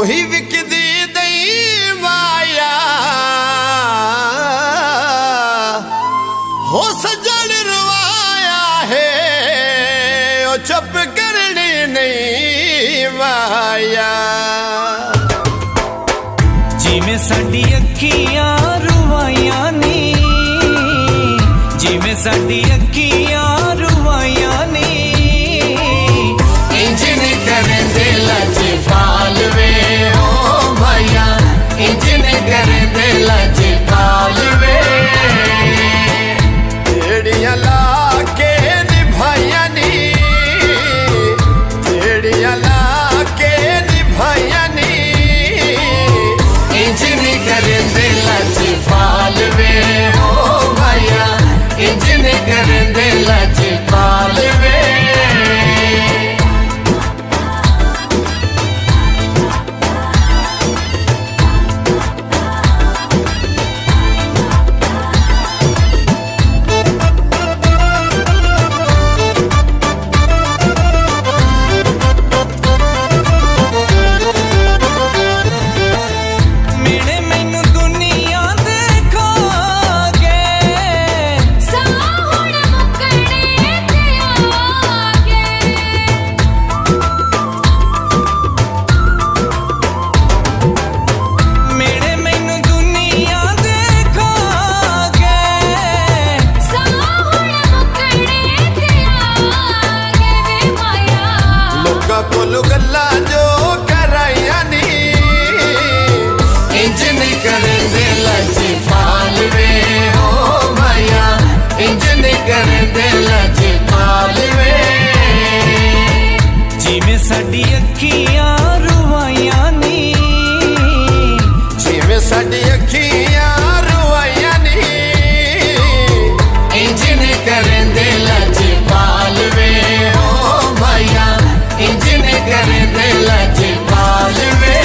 ਉਹੀ ਵਿਕਦੀ ਦਈ ਮਾਇਆ ਹੋ ਸਜਣ ਰਵਾਇਆ ਹੈ ਉਹ ਚੁੱਪ ਕਰਨੀ ਨਹੀਂ ਮਾਇਆ ਜਿਵੇਂ ਸਾਡੀ ਅੱਖੀਆਂ ਰਵਾਈਆਂ ਨੀ ਜਿਵੇਂ ਸਾਡੀ ਅੱਖੀਆਂ ਰਵਾਈਆਂ ਨੀ ਇੰਜ ਨਹੀਂ ਕਰਦੇ ਲੱਜ ਪਾਲ ਵੇ ਓ ਮਾਇਆ ਇੰਜ ਨਹੀਂ ਕਰਦੇ ਲੱਜ ਪਾਲ ਵੇ ਜਿਹੜੀਆਂ ਲਾ ਕੇ ਨਿਭਾਈਆਂ ਨੀ ਜਿਹੜੀਆਂ ਲਾ ਕੇ ਨਿਭਾਈਆਂ ਨੀ ਇੰਜ ਨਹੀਂ ਕਰਦੇ ਲੱਜ ਪਾਲ ਵੇ ਓ ਮਾਇਆ ਇੰਜ ਨਹੀਂ ਕਰਦੇ ਲੱਜ ਪਾਲ ਵੇ ਕੋਲ ਗੱਲਾਂ ਜੋ ਕਰਾਈਆਂ ਨੀ ਇੰਜ ਨਹੀਂ ਕਰਦੇ ਲੱਜ ਪਾਲ ਵੇ ਓ ਮਾਇਆ ਇੰਜ ਨਹੀਂ ਕਰਦੇ ਲੱਜ ਪਾਲ ਵੇ ਜਿਵੇਂ ਸਾਡੀ ਅੱਖੀਆਂ ਰਵਾਈਆਂ ਨੀ ਜਿਵੇਂ ਸਾਡੀ ਅੱਖੀਆਂ ਰਵਾਈਆਂ ਨੀ ਇੰਜ ਨਹੀਂ ਕਰਦੇ ਲੱਜ ਪਾਲ ਵੇ ਓ ਮਾਇਆ ਇੰਜ ਨਹੀਂ ਕਰਦੇ ਲੱਜ ਪਾਲ ਵੇ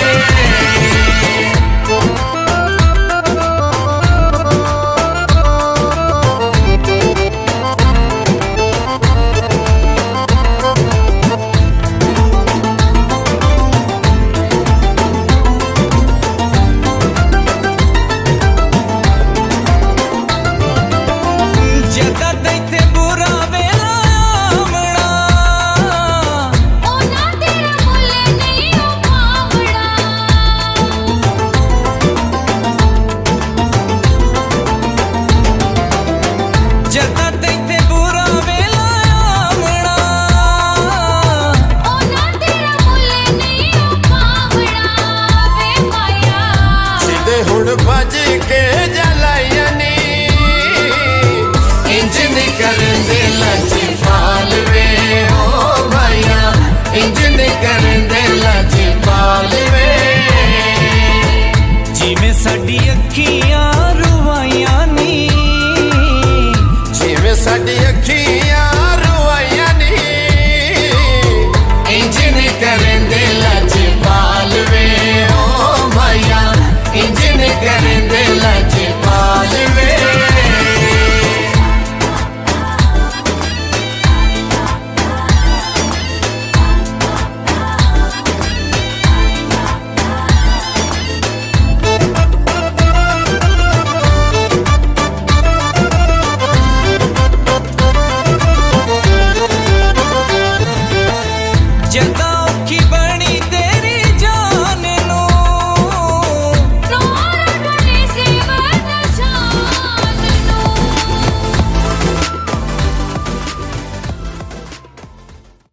ਹੁਣ ਭੱਜ ਕੇ ਜਲਾਈਆਂ ਨੀ ਇੰਜ ਨਹੀਂ ਕਰਦੇ